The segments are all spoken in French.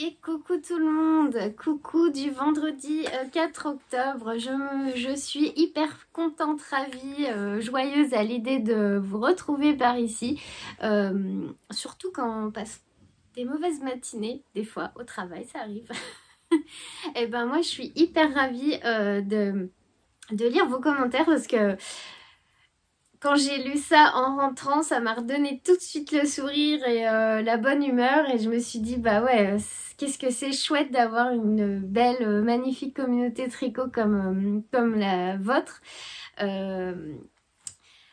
Et coucou tout le monde, coucou du vendredi 4 octobre, je suis hyper contente, ravie, joyeuse à l'idée de vous retrouver par ici, surtout quand on passe des mauvaises matinées, des fois au travail, ça arrive. Et ben moi je suis hyper ravie de lire vos commentaires parce que quand j'ai lu ça en rentrant, ça m'a redonné tout de suite le sourire et la bonne humeur. Et je me suis dit, bah ouais, qu'est-ce que c'est chouette d'avoir une belle, magnifique communauté tricot comme la vôtre.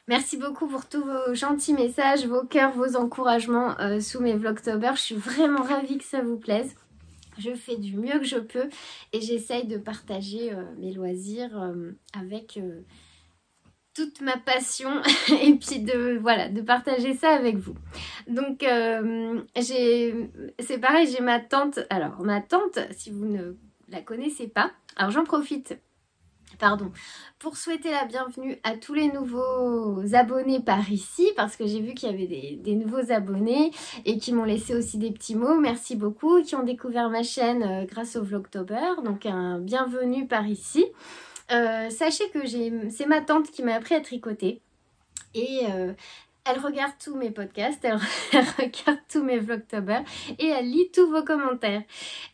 Merci beaucoup pour tous vos gentils messages, vos cœurs, vos encouragements sous mes Vlogtober. Je suis vraiment ravie que ça vous plaise. Je fais du mieux que je peux et j'essaye de partager mes loisirs avec... toute ma passion et puis de partager ça avec vous. Donc c'est pareil, j'ai ma tante. Alors ma tante, si vous ne la connaissez pas, alors j'en profite, pardon, pour souhaiter la bienvenue à tous les nouveaux abonnés par ici, parce que j'ai vu qu'il y avait des nouveaux abonnés et qui m'ont laissé aussi des petits mots. Merci beaucoup, qui ont découvert ma chaîne grâce au Vlogtober. Donc un bienvenue par ici. Sachez que c'est ma tante qui m'a appris à tricoter et elle regarde tous mes podcasts, elle regarde tous mes Vlogtober et elle lit tous vos commentaires.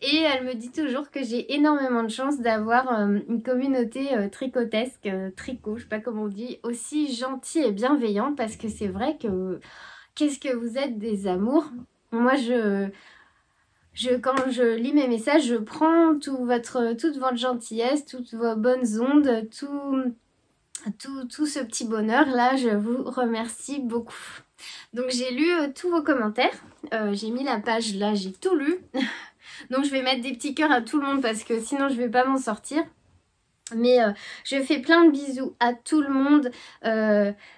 Et elle me dit toujours que j'ai énormément de chance d'avoir une communauté tricotesque, tricot, je sais pas comment on dit, aussi gentille et bienveillante, parce que c'est vrai que qu'est-ce que vous êtes des amours. Moi quand je lis mes messages, je prends toute votre gentillesse, toutes vos bonnes ondes, tout ce petit bonheur là, je vous remercie beaucoup. Donc j'ai lu tous vos commentaires, j'ai mis la page là, j'ai tout lu. Donc je vais mettre des petits cœurs à tout le monde parce que sinon je vais pas m'en sortir. Mais je fais plein de bisous à tout le monde,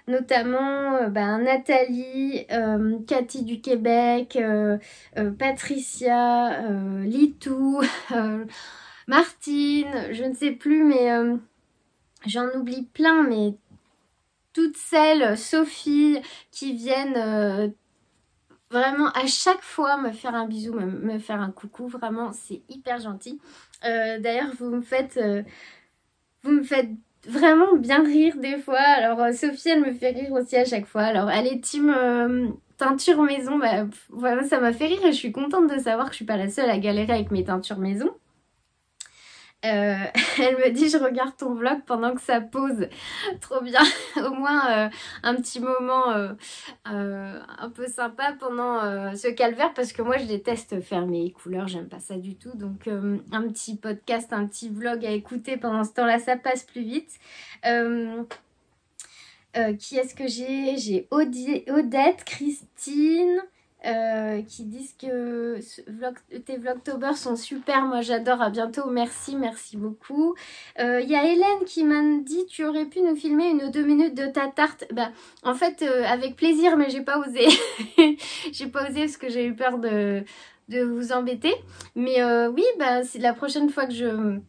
notamment Nathalie, Cathy du Québec, Patricia, Litou, Martine, je ne sais plus, mais j'en oublie plein, mais toutes celles, Sophie, qui viennent vraiment à chaque fois me faire un bisou, me faire un coucou, vraiment c'est hyper gentil. D'ailleurs vous me faites vraiment bien rire des fois. Alors Sophie, elle me fait rire aussi à chaque fois. Alors elle est team teinture maison. Bah, voilà, ça m'a fait rire et je suis contente de savoir que je suis pas la seule à galérer avec mes teintures maison. Elle me dit, je regarde ton vlog pendant que ça pose. Trop bien. Au moins un petit moment un peu sympa pendant ce calvaire, parce que moi je déteste faire mes couleurs, j'aime pas ça du tout. Donc un petit podcast, un petit vlog à écouter pendant ce temps là, ça passe plus vite. Qui est-ce que j'ai Odette, Christine, qui disent que tes Vlogtober sont super, moi j'adore, à bientôt, merci beaucoup. Il y a Hélène qui m'a dit, tu aurais pu nous filmer 1 ou 2 minutes de ta tarte. Bah en fait avec plaisir, mais j'ai pas osé. J'ai pas osé parce que j'ai eu peur de vous embêter, mais oui, bah c'est la prochaine fois que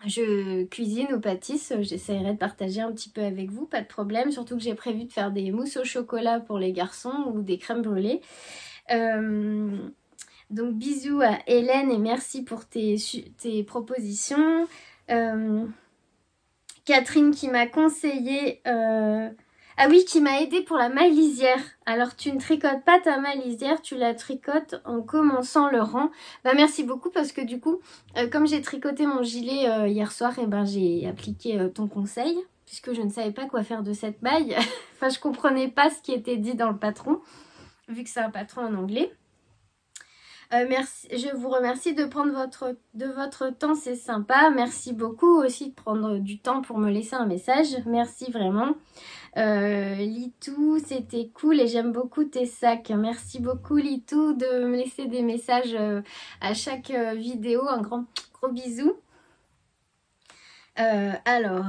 je cuisine ou pâtisse, j'essaierai de partager un petit peu avec vous, pas de problème. Surtout que j'ai prévu de faire des mousses au chocolat pour les garçons ou des crèmes brûlées. Donc bisous à Hélène et merci pour tes propositions. Catherine qui m'a conseillé... Ah oui, qui m'a aidé pour la maille lisière. Alors tu ne tricotes pas ta maille lisière, tu la tricotes en commençant le rang. Bah merci beaucoup, parce que du coup, comme j'ai tricoté mon gilet hier soir, et ben j'ai appliqué ton conseil, puisque je ne savais pas quoi faire de cette maille. Enfin, je comprenais pas ce qui était dit dans le patron, vu que c'est un patron en anglais. Merci, je vous remercie de prendre votre temps, c'est sympa. Merci beaucoup aussi de prendre du temps pour me laisser un message. Merci vraiment. Litou, c'était cool et j'aime beaucoup tes sacs. Merci beaucoup Litou de me laisser des messages à chaque vidéo. Un gros bisou. Alors...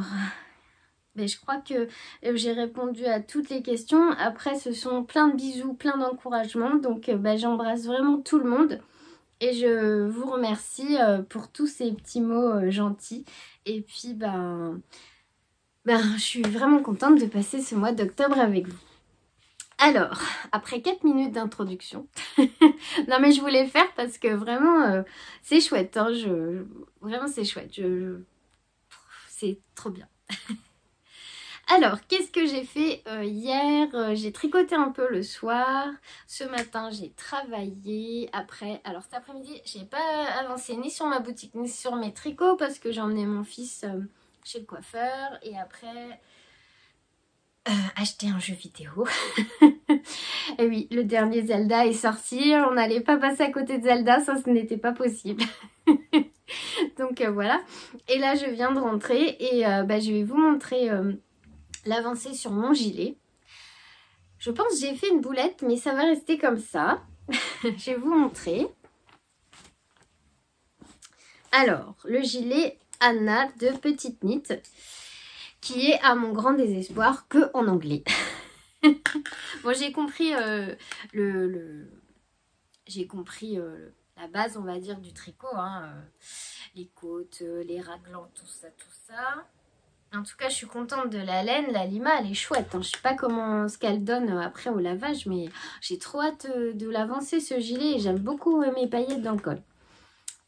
Mais je crois que j'ai répondu à toutes les questions. Après, ce sont plein de bisous, plein d'encouragements. Donc, j'embrasse vraiment tout le monde. Et je vous remercie pour tous ces petits mots gentils. Et puis, je suis vraiment contente de passer ce mois d'octobre avec vous. Alors, après 4 minutes d'introduction, non mais je voulais faire parce que vraiment c'est chouette, hein, vraiment c'est chouette, c'est trop bien. Alors, qu'est-ce que j'ai fait hier? J'ai tricoté un peu le soir. Ce matin, j'ai travaillé. Après, alors cet après-midi, j'ai pas avancé ni sur ma boutique ni sur mes tricots parce que j'ai emmené mon fils chez le coiffeur. Et après, acheter un jeu vidéo. Et oui, le dernier Zelda est sorti. On n'allait pas passer à côté de Zelda, ça ce n'était pas possible. Donc voilà. Et là, je viens de rentrer et je vais vous montrer l'avancée sur mon gilet. Je pense que j'ai fait une boulette, mais ça va rester comme ça. Je vais vous montrer. Alors, le gilet Anna de Petite Knit, qui est à mon grand désespoir que en anglais. Bon, j'ai compris j'ai compris la base, on va dire, du tricot, hein, les côtes, les raglans, tout ça, tout ça. En tout cas, je suis contente de la laine. La lima, elle est chouette, hein. Je sais pas ce qu'elle donne après au lavage, mais j'ai trop hâte de l'avancer, ce gilet. Et j'aime beaucoup mes paillettes dans le col.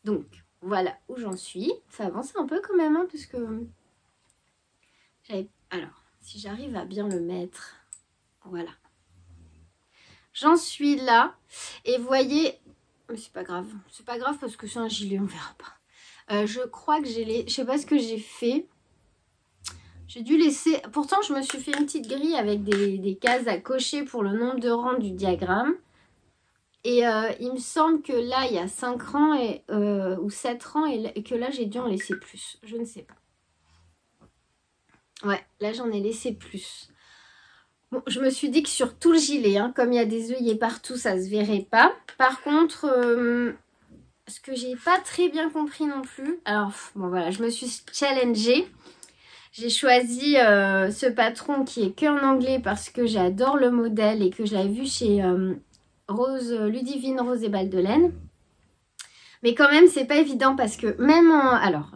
Donc, voilà où j'en suis. Ça avance un peu quand même, hein, parce que... Alors, si j'arrive à bien le mettre... Voilà. J'en suis là. Et vous voyez... Mais c'est pas grave. C'est pas grave parce que c'est un gilet, on verra pas. Je crois que j'ai les... Je sais pas ce que j'ai fait. J'ai dû laisser... Pourtant, je me suis fait une petite grille avec des cases à cocher pour le nombre de rangs du diagramme. Et il me semble que là, il y a 5 rangs ou 7 rangs et que là, j'ai dû en laisser plus. Je ne sais pas. Ouais, là, j'en ai laissé plus. Bon, je me suis dit que sur tout le gilet, hein, comme il y a des œillets partout, ça se verrait pas. Par contre, ce que j'ai pas très bien compris non plus... Alors, bon voilà, je me suis challengée. J'ai choisi ce patron qui est que en anglais parce que j'adore le modèle et que je l'avais vu chez Ludivine Rose et Balles de Laine. Mais quand même, c'est pas évident parce que même en... Alors,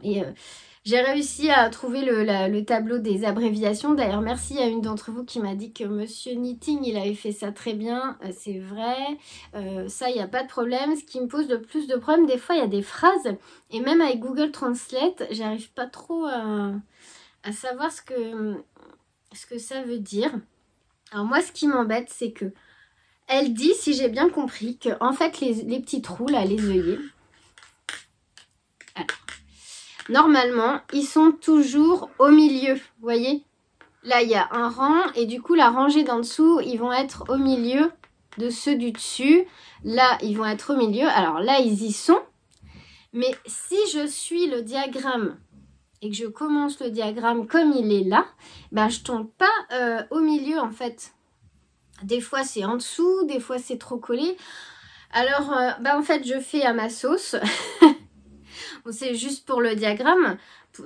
j'ai réussi à trouver le tableau des abréviations. D'ailleurs, merci à une d'entre vous qui m'a dit que Monsieur Knitting, il avait fait ça très bien. C'est vrai. Ça, il n'y a pas de problème. Ce qui me pose le plus de problèmes, des fois, il y a des phrases. Et même avec Google Translate, j'arrive pas trop à savoir ce que ça veut dire. Alors moi, ce qui m'embête, c'est que elle dit, si j'ai bien compris, que en fait, les petits trous, là, les œillets, alors, normalement, ils sont toujours au milieu, vous voyez? Là, il y a un rang, et du coup, la rangée d'en dessous, ils vont être au milieu de ceux du dessus. Là, ils vont être au milieu. Alors là, ils y sont. Mais si je suis le diagramme et que je commence le diagramme comme il est là, ben je tombe pas au milieu en fait. Des fois c'est en dessous, des fois c'est trop collé. Alors en fait je fais à ma sauce. Bon, c'est juste pour le diagramme.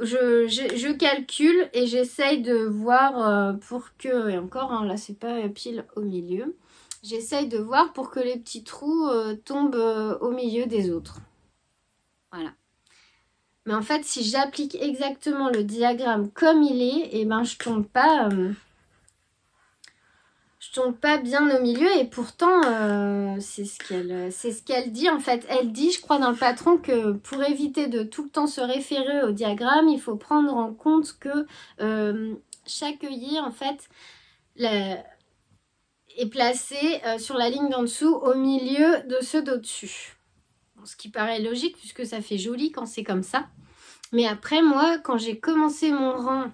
Je calcule et j'essaye de voir pour que... Et encore, hein, là c'est pas pile au milieu. J'essaye de voir pour que les petits trous tombent au milieu des autres. Voilà. Mais en fait, si j'applique exactement le diagramme comme il est, et ben je tombe pas bien au milieu. Et pourtant, c'est ce qu'elle dit en fait. Elle dit, je crois dans le patron, que pour éviter de tout le temps se référer au diagramme, il faut prendre en compte que chaque œillet en fait est placé sur la ligne d'en dessous au milieu de ceux d'au-dessus. Bon, ce qui paraît logique puisque ça fait joli quand c'est comme ça. Mais après, moi, quand j'ai commencé mon rang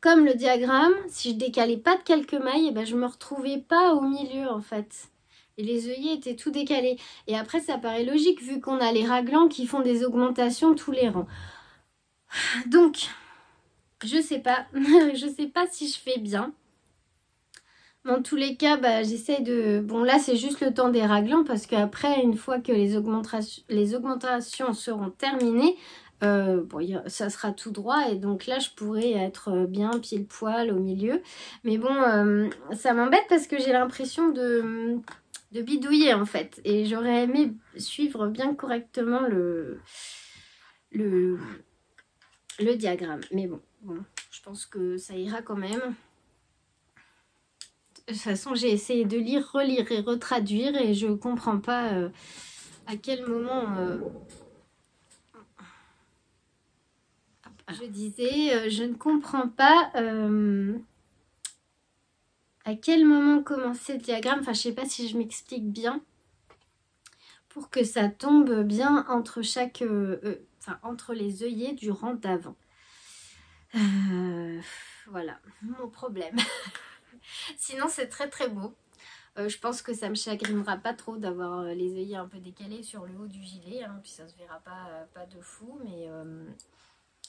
comme le diagramme, si je décalais pas de quelques mailles, eh ben, je me retrouvais pas au milieu en fait. Et les œillets étaient tout décalés. Et après, ça paraît logique vu qu'on a les raglans qui font des augmentations tous les rangs. Donc, je sais pas. Je sais pas si je fais bien. Dans tous les cas, j'essaye de... Bon, là, c'est juste le temps des raglans parce qu'après, une fois que les augmentations seront terminées, ça sera tout droit et donc là, je pourrais être bien pile poil au milieu. Mais bon, ça m'embête parce que j'ai l'impression de bidouiller en fait. Et j'aurais aimé suivre bien correctement le diagramme. Mais bon, je pense que ça ira quand même. De toute façon, j'ai essayé de lire, relire et retraduire et je comprends pas à quel moment... je disais, je ne comprends pas à quel moment commencer le diagramme. Enfin, je sais pas si je m'explique bien. Pour que ça tombe bien entre chaque... enfin, entre les œillets du rang d'avant. Voilà, mon problème. Sinon, c'est très très beau. Je pense que ça me chagrinera pas trop d'avoir les œillets un peu décalés sur le haut du gilet. Hein, puis ça se verra pas de fou.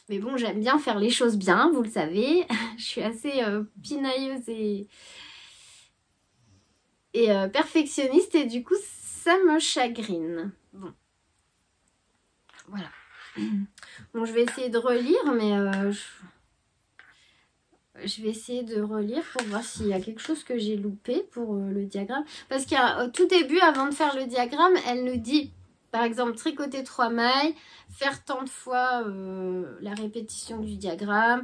Mais bon, j'aime bien faire les choses bien, vous le savez. Je suis assez pinailleuse et perfectionniste. Et du coup, ça me chagrine. Bon. Voilà. Bon, je vais essayer de relire, mais je vais essayer de relire pour voir s'il y a quelque chose que j'ai loupé pour le diagramme. Parce qu'au tout début, avant de faire le diagramme, elle nous dit, par exemple, tricoter 3 mailles, faire tant de fois la répétition du diagramme,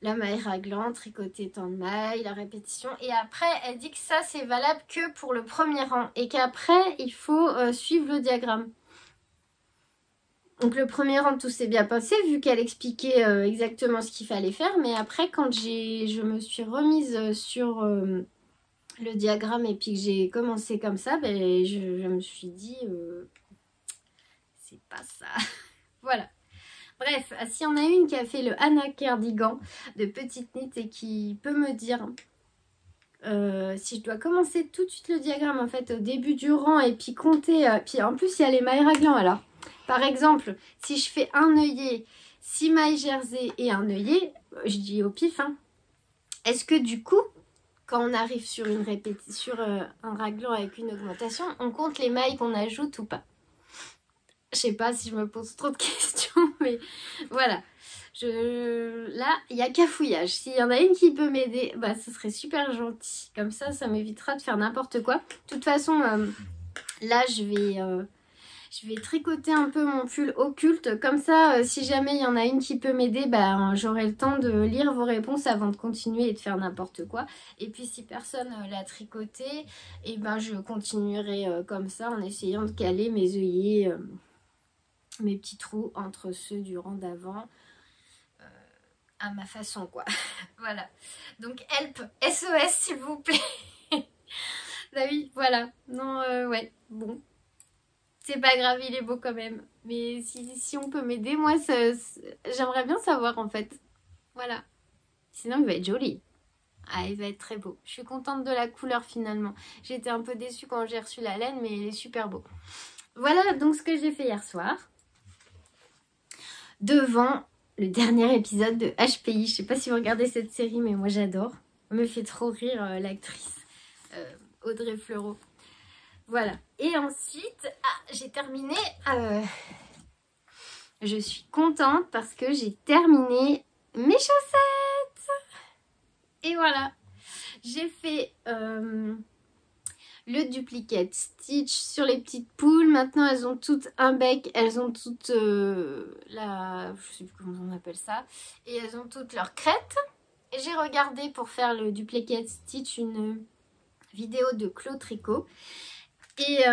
la maille raglan, tricoter tant de mailles, la répétition. Et après, elle dit que ça, c'est valable que pour le premier rang. Et qu'après, il faut suivre le diagramme. Donc le premier rang, tout s'est bien passé vu qu'elle expliquait exactement ce qu'il fallait faire. Mais après, quand je me suis remise sur le diagramme et puis que j'ai commencé comme ça, ben, je me suis dit, c'est pas ça. Voilà. Bref, s'il y en a une qui a fait le Anna Cardigan de Petite Knit et qui peut me dire si je dois commencer tout de suite le diagramme en fait au début du rang et puis compter, puis en plus il y a les mailles raglan alors. Par exemple, si je fais un œillet, 6 mailles jersey et un œillet, je dis au pif, hein. Est-ce que du coup, quand on arrive sur une sur un raglan avec une augmentation, on compte les mailles qu'on ajoute ou pas? Je sais pas si je me pose trop de questions, mais voilà. Là, il y a cafouillage. S'il y en a une qui peut m'aider, bah, ce serait super gentil. Comme ça m'évitera de faire n'importe quoi. De toute façon, là, je vais tricoter un peu mon pull occulte. Comme ça, si jamais il y en a une qui peut m'aider, bah, j'aurai le temps de lire vos réponses avant de continuer et de faire n'importe quoi. Et puis, si personne l'a tricoté, et ben, je continuerai comme ça en essayant de caler mes œillets, mes petits trous entre ceux du rang d'avant. À ma façon quoi. Voilà. Donc help, SOS s'il vous plaît. Bah oui, voilà. Non, ouais, bon. C'est pas grave, il est beau quand même. Mais si on peut m'aider, moi, j'aimerais bien savoir en fait. Voilà. Sinon, il va être joli. Ah, il va être très beau. Je suis contente de la couleur finalement. J'étais un peu déçue quand j'ai reçu la laine, mais il est super beau. Voilà donc ce que j'ai fait hier soir. Devant le dernier épisode de HPI. Je sais pas si vous regardez cette série, mais moi j'adore. Elle me fait trop rire l'actrice Audrey Fleurot. Voilà. Et ensuite, j'ai terminé. Je suis contente parce que j'ai terminé mes chaussettes. Et voilà. J'ai fait le duplicate stitch sur les petites poules. Maintenant, elles ont toutes un bec. Elles ont toutes je sais plus comment on appelle ça. Et elles ont toutes leur crête. Et j'ai regardé pour faire le duplicate stitch une vidéo de Claude Tricot. Et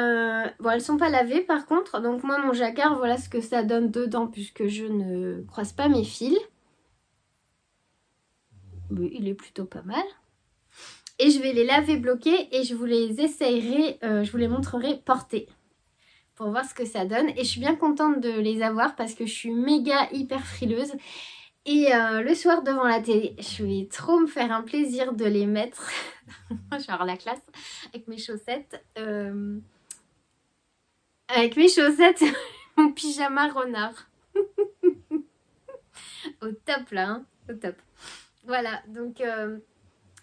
bon, elles sont pas lavées par contre. Donc moi, mon jacquard, voilà ce que ça donne dedans puisque je ne croise pas mes fils. Mais il est plutôt pas mal. Et je vais les laver bloqués et je vous les essayerai, je vous les montrerai portés pour voir ce que ça donne. Et je suis bien contente de les avoir parce que je suis méga hyper frileuse. Et le soir devant la télé, je vais trop me faire un plaisir de les mettre. Je vais avoir la classe avec mes chaussettes. Avec mes chaussettes, mon pyjama renard. Au top là, hein, au top. Voilà, donc...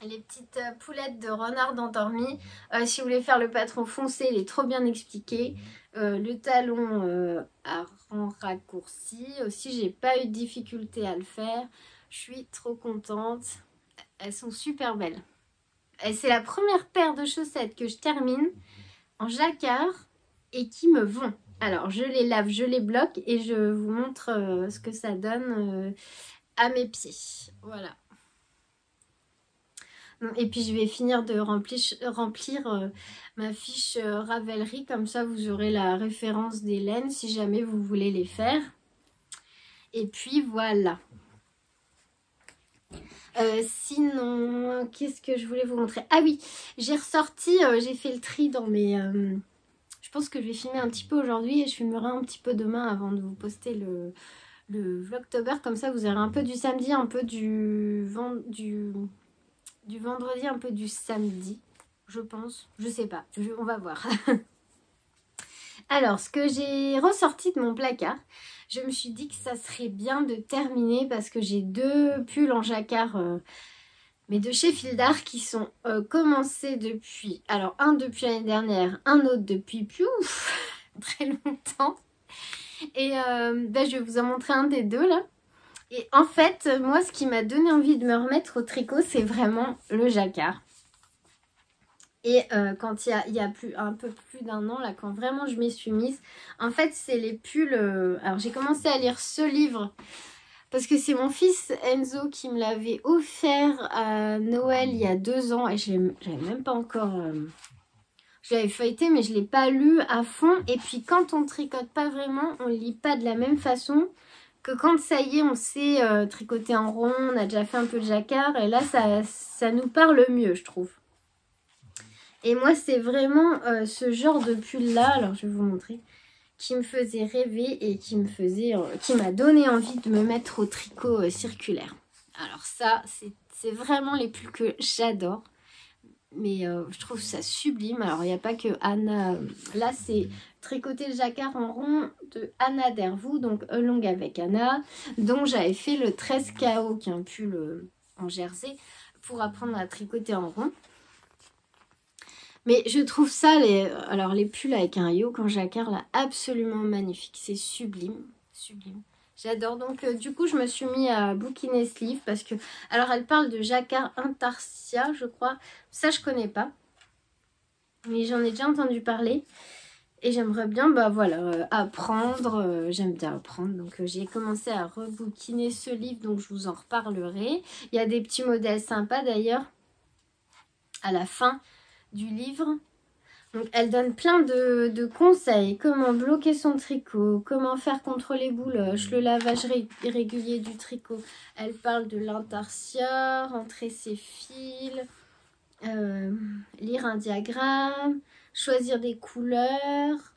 les petites poulettes de renard endormi. Si vous voulez faire le patron foncé, il est trop bien expliqué. Le talon à rang raccourci. Aussi, j'ai pas eu de difficulté à le faire. Je suis trop contente. Elles sont super belles. Et c'est la première paire de chaussettes que je termine en jacquard et qui me vont. Alors, je les lave, je les bloque et je vous montre ce que ça donne à mes pieds. Voilà. Et puis je vais finir de remplir ma fiche Ravelry, comme ça vous aurez la référence des laines si jamais vous voulez les faire. Et puis voilà. Sinon, qu'est-ce que je voulais vous montrer? Ah oui, j'ai ressorti, j'ai fait le tri dans mes... je pense que je vais filmer un petit peu aujourd'hui et je filmerai un petit peu demain avant de vous poster le Vlogtober. Comme ça, vous aurez un peu du samedi, un peu du vendredi, un peu du samedi, je pense. Je sais pas, on va voir. Alors, ce que j'ai ressorti de mon placard, je me suis dit que ça serait bien de terminer parce que j'ai 2 pulls en jacquard, mais de chez Fildar qui sont commencés depuis... Alors, un depuis l'année dernière, un autre depuis très longtemps. Et je vais vous en montrer un des 2 là. Et en fait, moi, ce qui m'a donné envie de me remettre au tricot, c'est vraiment le jacquard. Et quand il y a un peu plus d'un an, là, quand vraiment je m'y suis mise, en fait, c'est les pulls... alors, j'ai commencé à lire ce livre parce que c'est mon fils Enzo qui me l'avait offert à Noël il y a 2 ans. Et je l'avais même pas encore... je l'avais feuilleté, mais je ne l'ai pas lu à fond. Et puis, quand on tricote pas vraiment, on ne lit pas de la même façon que quand ça y est, on sait tricoter en rond, on a déjà fait un peu de jacquard. Et là, ça nous parle mieux, je trouve. Et moi, c'est vraiment ce genre de pull-là, alors je vais vous montrer, qui me faisait rêver et qui m'a donné envie de me mettre au tricot circulaire. Alors ça, c'est vraiment les pulls que j'adore. Mais je trouve ça sublime. Alors, il n'y a pas que Anna... là, c'est tricoter le jacquard en rond de Anna Dervaux, donc Along avec Anna, dont j'avais fait le 13 KO, qui est un pull en jersey, pour apprendre à tricoter en rond. Mais je trouve ça, les pulls avec un yoke en jacquard, là, absolument magnifique. C'est sublime, sublime. J'adore. Donc, du coup, je me suis mis à bouquiner ce livre parce que... Alors, elle parle de jacquard intarsia, je crois. Ça, je connais pas. Mais j'en ai déjà entendu parler. Et j'aimerais bien, apprendre. J'aime bien apprendre. Donc, j'ai commencé à rebouquiner ce livre. Donc, je vous en reparlerai. Il y a des petits modèles sympas, d'ailleurs, à la fin du livre. Donc elle donne plein de conseils, comment bloquer son tricot, comment faire contre les bouloches, le lavage régulier du tricot. Elle parle de l'intarsia, rentrer ses fils, lire un diagramme, choisir des couleurs,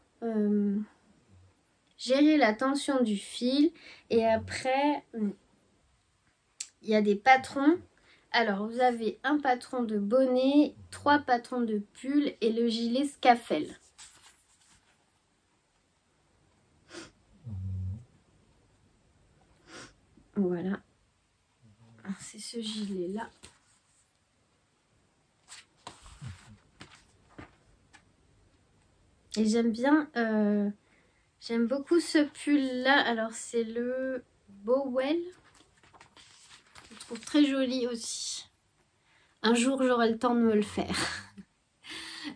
gérer la tension du fil. Et après, il y a des patrons. Alors, vous avez un patron de bonnet, 3 patrons de pull et le gilet Scafell. Voilà. C'est ce gilet-là. Et j'aime bien, j'aime beaucoup ce pull-là. Alors, c'est le Bowell. Je le trouve très joli aussi. Un jour, j'aurai le temps de me le faire.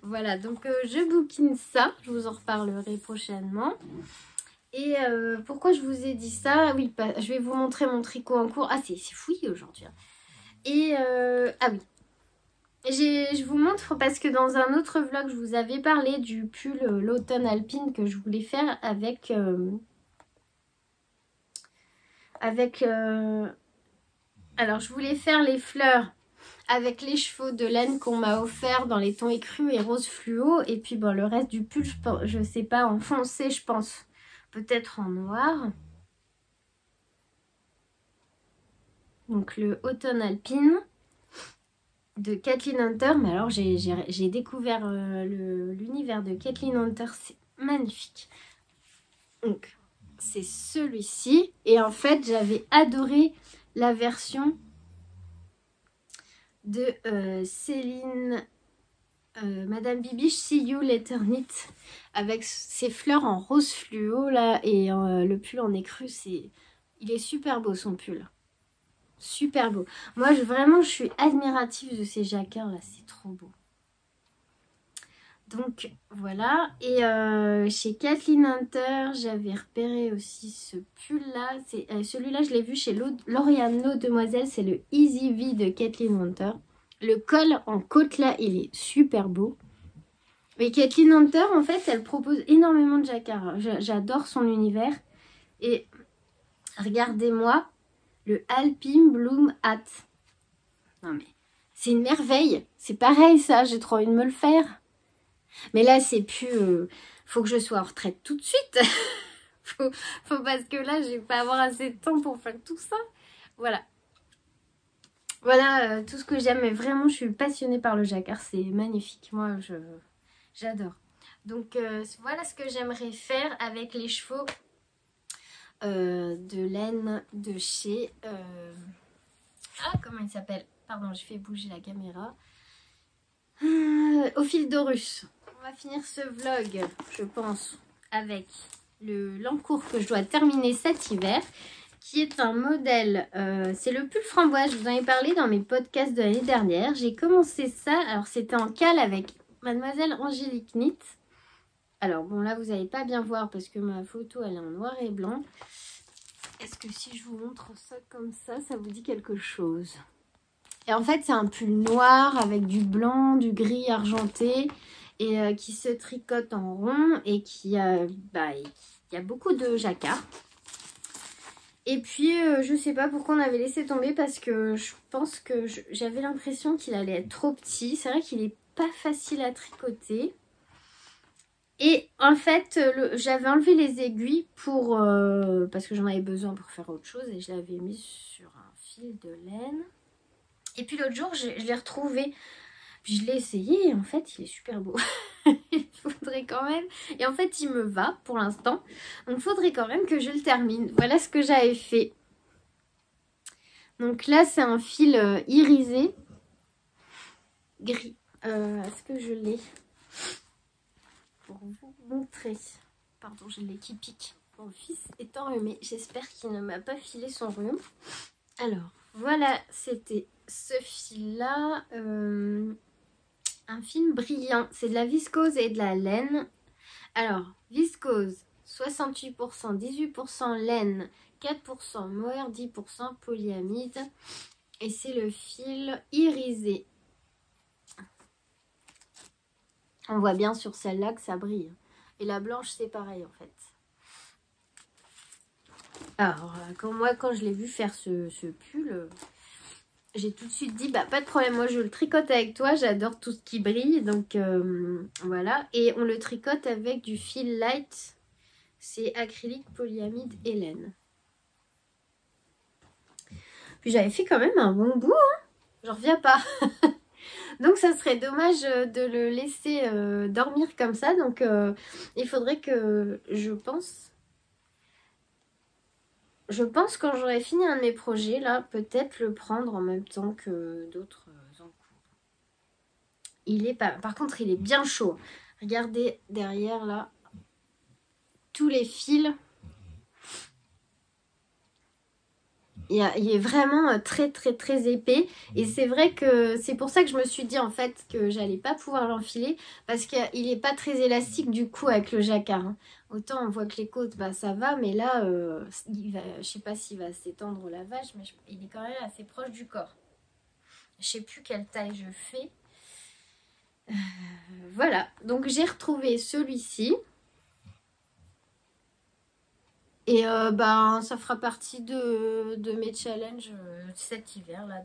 Voilà, donc je bouquine ça. Je vous en reparlerai prochainement. Et pourquoi je vous ai dit ça? Oui, je vais vous montrer mon tricot en cours. Ah, c'est fouillé aujourd'hui. Et, ah oui. Je vous montre parce que dans un autre vlog, je vous avais parlé du pull l'automne alpine que je voulais faire avec... alors, je voulais faire les fleurs avec les chevaux de laine qu'on m'a offert dans les tons écrus et rose fluo. Et puis, bon, le reste du pull, je sais pas, en foncé, je pense. Peut-être en noir. Donc, le automne alpine de Kathleen Hunter. Mais alors, j'ai découvert l'univers de Kathleen Hunter. C'est magnifique. Donc, c'est celui-ci. Et en fait, j'avais adoré la version de Céline, Madame Bibiche, See You l'Eternite, avec ses fleurs en rose fluo là, et le pull en écru, il est super beau son pull. Super beau. Moi, vraiment, je suis admirative de ces jacquards là, c'est trop beau. Donc, voilà. Et chez Kathleen Hunter, j'avais repéré aussi ce pull-là. Celui-là, je l'ai vu chez Lauriane Demoiselle. C'est le Easy V de Kathleen Hunter. Le col en côte là, il est super beau. Et Kathleen Hunter, en fait, elle propose énormément de jacquard. J'adore son univers. Et regardez-moi le Alpine Bloom Hat. Non mais, c'est une merveille. C'est pareil ça, j'ai trop envie de me le faire. Mais là, c'est plus... faut que je sois en retraite tout de suite. faut parce que là, je vais pas avoir assez de temps pour faire tout ça. Voilà. Voilà tout ce que j'aime. Mais vraiment, je suis passionnée par le jacquard. C'est magnifique. Moi, j'adore. Donc, voilà ce que j'aimerais faire avec les chevaux de laine de chez... Ah, comment il s'appelle? Pardon, je fais bouger la caméra. Ophildorus. On va finir ce vlog, je pense, avec l'encours que je dois terminer cet hiver, qui est un modèle, c'est le pull framboise. Je vous en ai parlé dans mes podcasts de l'année dernière. J'ai commencé ça, alors c'était en cale avec Mademoiselle Angélique Knit. Alors bon, là vous n'allez pas bien voir parce que ma photo elle est en noir et blanc. Est-ce que si je vous montre ça comme ça vous dit quelque chose? Et en fait c'est un pull noir avec du blanc, du gris argenté et qui se tricote en rond et qui y a beaucoup de jacquard. Et puis je sais pas pourquoi on avait laissé tomber parce que je pense que j'avais l'impression qu'il allait être trop petit. C'est vrai qu'il est pas facile à tricoter. Et en fait, j'avais enlevé les aiguilles pour parce que j'en avais besoin pour faire autre chose et je l'avais mis sur un fil de laine. Et puis l'autre jour, je l'ai retrouvé. Puis je l'ai essayé et en fait, il est super beau. Il faudrait quand même... Et en fait, il me va pour l'instant. Donc, il faudrait quand même que je le termine. Voilà ce que j'avais fait. Donc là, c'est un fil irisé. Gris. Est-ce que je l'ai? Pour vous montrer. Pardon, je l'ai qui pique. Mon fils est enrhumé. J'espère qu'il ne m'a pas filé son rhume. Alors, voilà, c'était ce fil-là. Un fil brillant. C'est de la viscose et de la laine. Alors, viscose, 68%, 18% laine, 4% mohair, 10% polyamide. Et c'est le fil irisé. On voit bien sur celle-là que ça brille. Et la blanche, c'est pareil en fait. Alors, quand je l'ai vu faire ce pull, j'ai tout de suite dit, bah pas de problème, moi je le tricote avec toi, j'adore tout ce qui brille. Donc voilà, et on le tricote avec du fil light. C'est acrylique, polyamide et laine. Puis j'avais fait quand même un bon bout, hein. J'en reviens pas. Donc ça serait dommage de le laisser dormir comme ça. Donc il faudrait que, je pense quand j'aurai fini un de mes projets, là, peut-être le prendre en même temps que d'autres en cours. Il est pas... Par contre, il est bien chaud. Regardez derrière, là, tous les fils. Il est vraiment très très très épais. Et c'est vrai que c'est pour ça que je me suis dit en fait que j'allais pas pouvoir l'enfiler. Parce qu'il n'est pas très élastique du coup avec le jacquard, hein. Autant on voit que les côtes, bah, ça va. Mais là, je sais pas s'il va s'étendre au lavage. Mais il est quand même assez proche du corps. Je sais plus quelle taille je fais. Voilà. Donc j'ai retrouvé celui-ci. Et ben, ça fera partie de mes challenges cet hiver, là,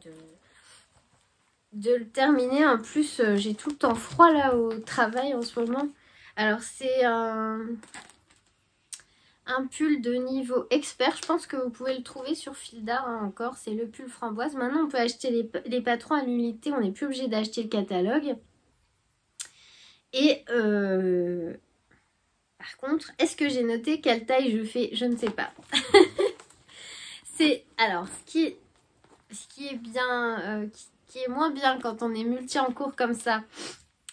de le terminer. En plus, j'ai tout le temps froid, là, au travail en ce moment. Alors, c'est un pull de niveau expert. Je pense que vous pouvez le trouver sur Fil d'Art, hein, encore. C'est le pull framboise. Maintenant, on peut acheter les patrons à l'unité. On n'est plus obligé d'acheter le catalogue. Et... par contre, est-ce que j'ai noté quelle taille je fais? Je ne sais pas. Alors, ce qui est bien, qui est moins bien quand on est multi en cours comme ça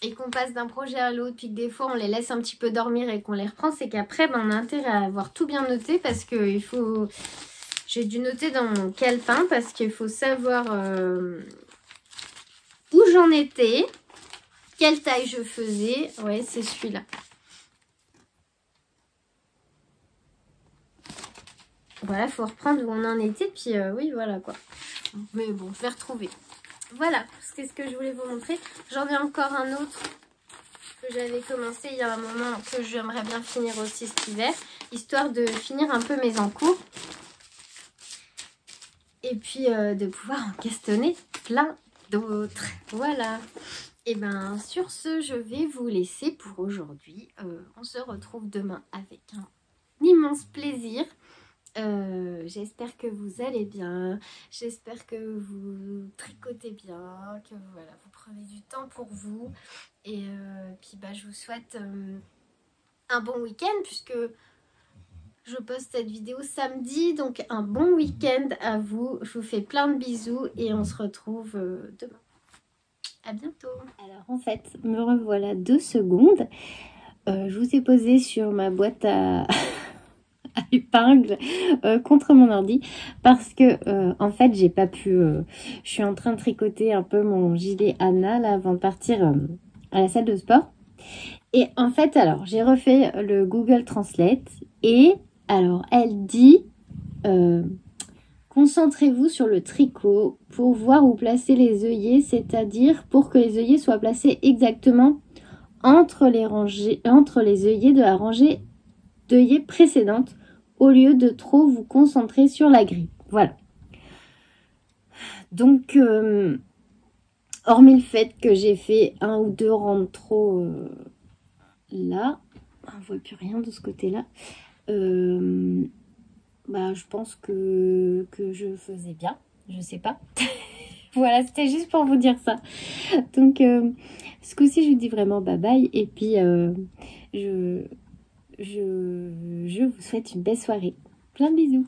et qu'on passe d'un projet à l'autre, puis que des fois on les laisse un petit peu dormir et qu'on les reprend, c'est qu'après, ben, on a intérêt à avoir tout bien noté parce que il faut... J'ai dû noter dans mon calepin parce qu'il faut savoir où j'en étais, quelle taille je faisais. Ouais, c'est celui-là. Voilà, il faut reprendre où on en était. Puis oui, voilà quoi. Mais bon, je vais retrouver. voilà, c'est ce que je voulais vous montrer. J'en ai encore un autre que j'avais commencé il y a un moment, que j'aimerais bien finir aussi cet hiver, histoire de finir un peu mes encours. Et puis de pouvoir en castonner plein d'autres. Voilà. Et bien sur ce, je vais vous laisser pour aujourd'hui. On se retrouve demain avec un immense plaisir. J'espère que vous allez bien, j'espère que vous tricotez bien, que voilà, vous prenez du temps pour vous. Et puis bah, je vous souhaite un bon week-end puisque je poste cette vidéo samedi. Donc un bon week-end à vous. Je vous fais plein de bisous et on se retrouve demain. À bientôt. Alors en fait, me revoilà 2 secondes. Je vous ai posé sur ma boîte à... à épingles contre mon ordi parce que en fait j'ai pas pu je suis en train de tricoter un peu mon gilet Anna là avant de partir à la salle de sport et en fait alors j'ai refait le Google Translate et alors elle dit concentrez-vous sur le tricot pour voir où placer les œillets, c'est-à-dire pour que les œillets soient placés exactement entre les œillets de la rangée d'œillets précédente au lieu de trop vous concentrer sur la grille. Voilà. Donc, hormis le fait que j'ai fait 1 ou 2 rangs de trop là, on ne voit plus rien de ce côté-là, bah, je pense que je faisais bien, je sais pas. Voilà, c'était juste pour vous dire ça. Donc, ce coup-ci, je vous dis vraiment bye bye et puis je vous souhaite une belle soirée. Plein de bisous.